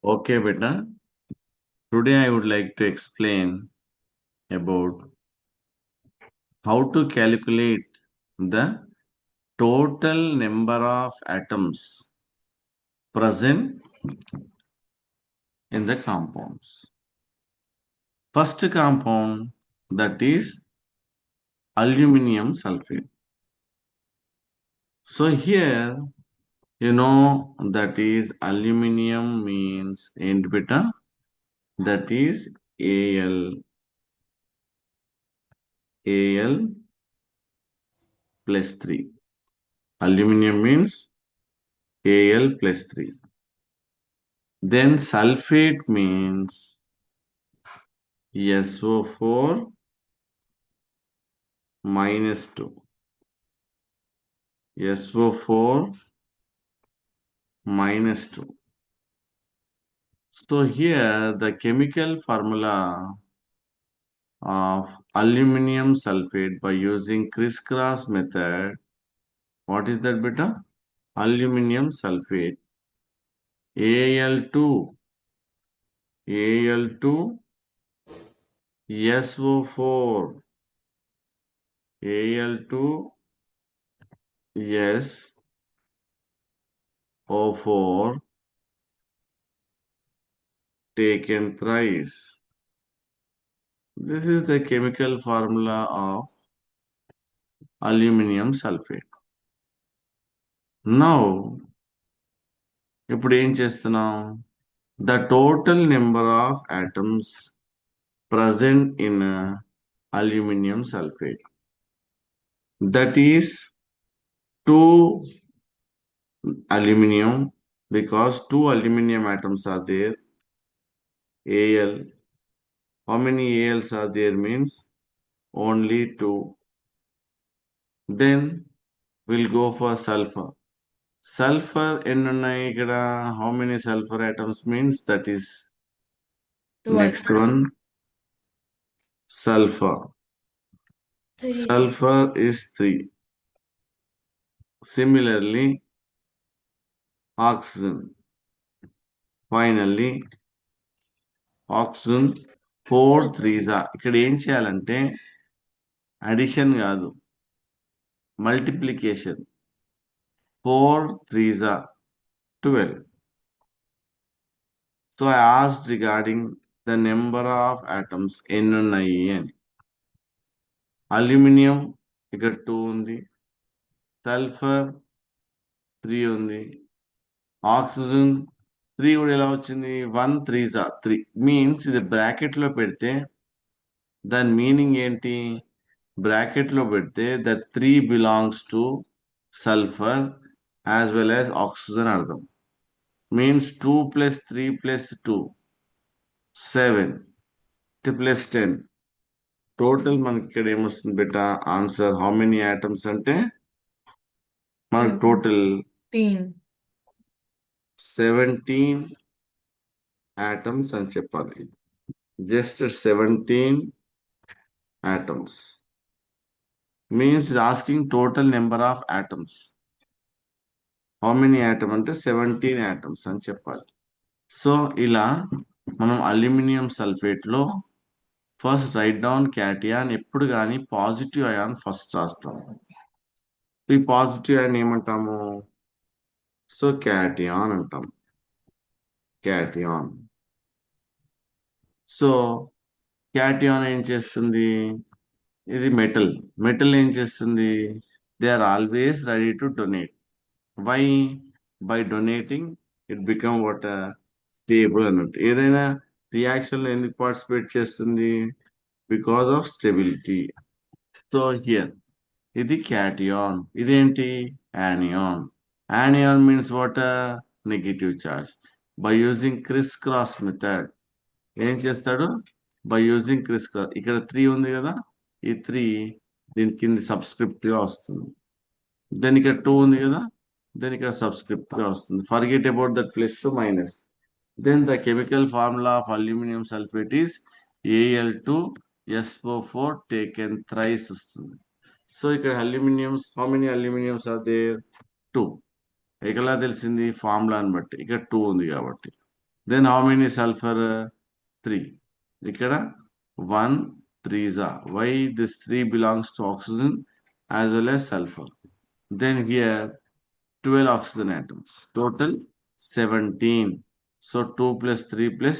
Okay, beta. Today I would like to explain about how to calculate the total number of atoms present in the compounds. First compound, that is aluminum sulfate. So here that is aluminum means and beta, that is Al plus 3. Aluminum means Al plus 3. Then sulfate means SO4 minus 2. SO4 minus 2. So here the chemical formula of aluminum sulfate by using crisscross method. What is that beta? Aluminum sulfate Al2 Al2 SO4 Al2 SO4 taken thrice. This is the chemical formula of aluminum sulfate. Now, ఇప్పుడు ఏం చేస్తున్నాం? The total number of atoms present in aluminum sulfate, that is 2 aluminum, because 2 aluminum atoms are there. Al, how many Als are there means only 2. Then we'll go for sulfur. Sulfur ఎన్ని ఉన్నాయి ఇక్కడ? How many sulfur atoms means that is 2 next one, sulfur. 3 Sulfur is 3. Similarly, oxygen. Finally, oxygen 4 3s. ఇక్కడ ఏం చేయాలంటే addition కాదు, multiplication. 4 3s 12. So I asked regarding the number of atoms ఎన్ని ఉన్నాయి అని. అల్యూమినియం ఇక్కడ 2 ఉంది, సల్ఫర్ 3 ఉంది, ఆక్సిజన్ 3 కూడా ఎలా వచ్చింది? 1 3s 3 మీన్స్ ఇది బ్రాకెట్లో పెడితే దాని మీనింగ్ ఏంటి? బ్రాకెట్లో పెడితే that 3 belongs to sulphur as well as oxygen అర్థం. Means 2 + 3 + 2 7 plus 10. టోటల్ మనకి ఇక్కడ ఏమొస్తుంది బెటా? ఆన్సర్ హౌ మెనీ ఆటమ్స్ అంటే మనకు టోటల్ 17 ఆటమ్స్ అని చెప్పాలి. Just 17 atoms means asking total number of atoms. How many atom అంటే 17 atoms అని చెప్పాలి. సో ఇలా మనం అల్యూమినియం సల్ఫేట్ లో ఫస్ట్ రైట్ డౌన్ క్యాటియాన్. ఎప్పుడు కానీ పాజిటివ్ అయాన్ ఫస్ట్ రాస్తాం. ఈ పాజిటివ్ అయాన్ ఏమంటాము? సో క్యాటియాన్ అంటాం. క్యాటియాన్. సో క్యాటియాన్ ఏం చేస్తుంది? ఇది మెటల్. మెటల్ ఏం చేస్తుంది? They are always ready to donate. Why? By donating it become what stable అన్నట్టు. ఏదైనా రియాక్షన్ లో ఎందుకు పార్టిసిపేట్ చేస్తుంది? Because of stability. So here ఇది క్యాటియాన్. ఇదేంటి? Anion. Anion means what? Negative charge. By using criss cross method ఏం చేస్తాడు? By using criss cross. ఇక్కడ 3 ఉంది కదా, ఈ 3 దీని కింద సబ్స్క్రిప్ట్ గా వస్తుంది. దెన్ ఇక్కడ 2 ఉంది కదా, దెన్ ఇక్కడ సబ్స్క్రిప్ట్ గా వస్తుంది. Forget about that plus two minus. Then the chemical formula of aluminium sulphate is Al2SO4 taken thrice వస్తుంది. సో ఇక్కడ aluminiums, how many aluminiums are there? 2. ఎలా తెలిసింది? ఫార్ములాని బట్టి. ఇక్కడ 2 ఉంది కాబట్టి. Then how many sulfur? 3. ఇక్కడ 1 3s are. Why this 3 belongs to oxygen as well as sulfur. Then here 12 oxygen atoms. Total 17. So 2 plus 3 plus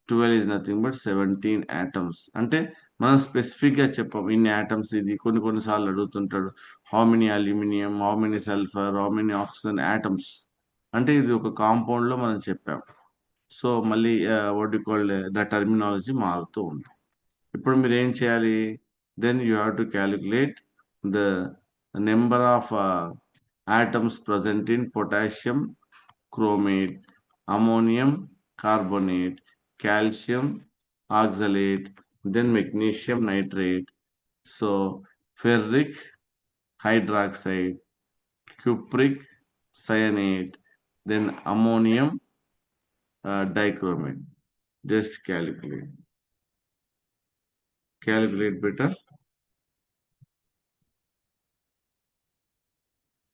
12 is nothing but 17 atoms. అంటే మనం స్పెసిఫిక్గా చెప్పాం ఇన్ని ఆటమ్స్. ఇది కొన్నిసార్లు అడుగుతుంటాడు, how many aluminium, how many sulphur, how many oxygen atoms. అంటే ఇది ఒక కాంపౌండ్లో మనం చెప్పాం. సో మళ్ళీ what you call the terminology మారుతూ ఉంది. ఇప్పుడు మీరు ఏం చేయాలి? Then you have to calculate the number of atoms present in potassium chromate, ammonium carbonate, calcium oxalate, then magnesium nitrate, so ferric hydroxide, cupric cyanate, then ammonium dichromate. Just calculate better.